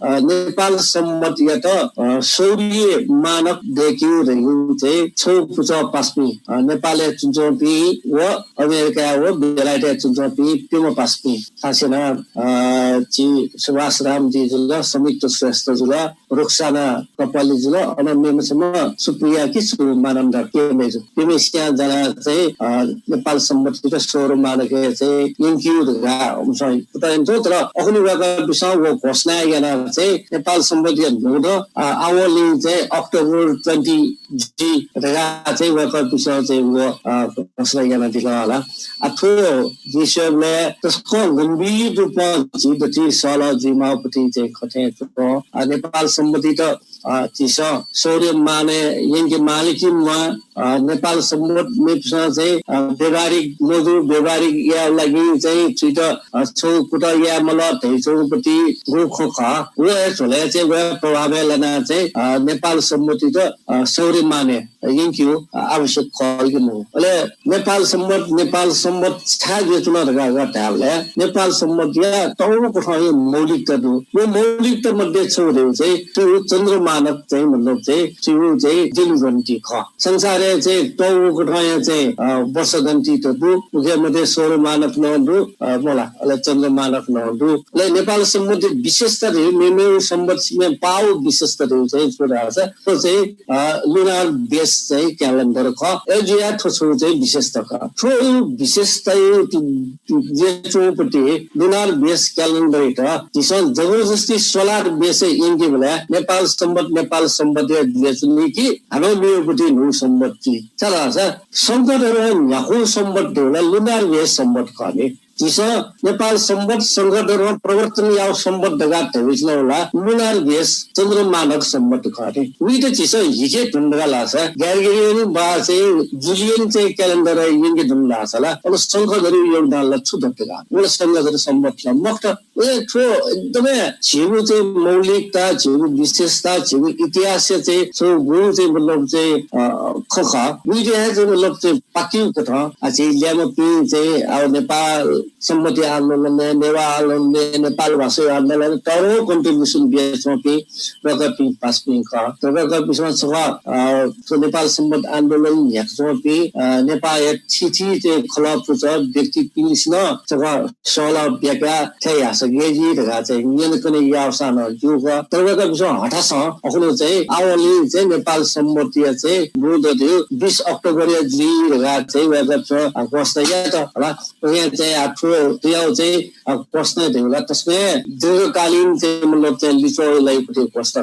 नेपाल सम्मतिबाट सौर्य मानक देखियो चाहिँ छौ पुछ पास्मी नेपालले चुन्चोपी व अमेरिका व बेलायत चुन्चोपी पिम पास्मी थासेना जी सुभाष राम जी जुल संयुक्त श्रेष्ठ जुल रुक्साना कपाली जुल अनमेसम्म सुप्रिया कि सु मानन्द के मेजु पिमेसिया जना चाहिँ नेपाल सम्मतिको सौर्य मानक चाहिँ इन्क्युडगा चाहिँ पुताइन्थो तर अखुनी वाका विषय व घोषणा याना चाहिँ नेपाल सम्बन्धी नोड आवली चाहिँ अक्टोबर 20 जी रगा चाहिँ वाका विषय चाहिँ वो घोषणा याना दिला होला अथो विषयले त्यसको गम्भीर रूपमा जीवती साला जिमापति चाहिँ खथे नेपाल सम्बन्धी त चिस सौर्य माने यंगे मालिकीमा नेपाल सम्बन्ध चाहिँ व्यवहारिक मजदुर व्यवहारिक या लागि चाहिँ छिट छौ कुटा या मला थैचौपति रुख खा व छोले चाहिँ व प्रभाव लना चाहिँ नेपाल सम्मति त सौर्य माने यंक्यु आवश्यक खल्के मो अले नेपाल सम्मत छा जेतुना रगा गटाले नेपाल सम्मत या तौको खय मौलिकता दु यो मौलिकता मध्ये छौरे चाहिँ त्यो चन्द्र मानक चाहिँ मतलब चाहिँ त्यो चाहिँ दिनगन्ती ख संसार चाहिँ तौको खय चाहिँ वर्षगन्ती त दु उके मध्ये सौर्य मानक नदु मोला अले चन्द्र मानक नदु ले नेपाल सम्मत विशेषता रे मेमे सम्मत में पाउ विशेषता रे चाहिँ छोरा छ त्यो चाहिँ लुनार बेस चाहिँ क्यालेन्डर ख एजिया थोसो चाहिँ विशेषता ख थो विशेषता जे चोपटी लुनार बेस क्यालेन्डर त दिसन जबरजस्ती सोलर बेस इन्के बेला नेपाल सम्बन्ध लेख्ने कि हाम्रो नियोपटी नु सम्बन्धी चला छ संकटहरु याको सम्बन्ध होला लुनार बेस सम्बन्ध खने जिस नेपाल सम्बन्ध संकटहरुमा प्रवर्तन या सम्बन्ध गाते विस्न होला लुनार बेस चन्द्र मानक सम्बन्ध खने उही त चिस हिजे ढुंडगा लाछ ग्यारगिरी बा चाहिँ जुलियन चाहिँ क्यालेन्डर यिनके ढुंड लाछला अब संकटहरु योगदान ल छुटका उले संकटहरु सम्बन्ध मक्त ए ठो एकदमै छिबु चाहिँ मौलिकता छिबु विशेषता छिबु इतिहास चाहिँ सो गुरु चाहिँ मतलब चाहिँ खखा उही चाहिँ मतलब चाहिँ पाकिउ कथा चाहिँ ल्यामपि चाहिँ अब नेपाल सम्मति आन्दोलनले नेवा आन्दोलनले नेपाल भाषा आन्दोलनले तरो कन्ट्रिब्युसन बिएचपी प्रगति पासपिङ का प्रगति विषयमा छ नेपाल सम्मति आन्दोलन याक्सपि नेपाल छिछि चाहिँ खलप छ व्यक्ति पिलिसन छ सोला ब्याका थे आसगेजी रगा चाहिँ नियन कने यावसान जुग प्रगति विषय हटास अखुनो चाहिँ आवली चाहिँ नेपाल सम्मति चाहिँ बुध दियो 20 अक्टोबर या जी रगा चाहिँ वेब छ घोषणा त होला यहाँ चाहिँ आठो त्यो चाहिँ प्रश्न दिउला त्यसमै दीर्घकालीन चाहिँ मतलब चाहिँ लिचोलाई पनि घोषणा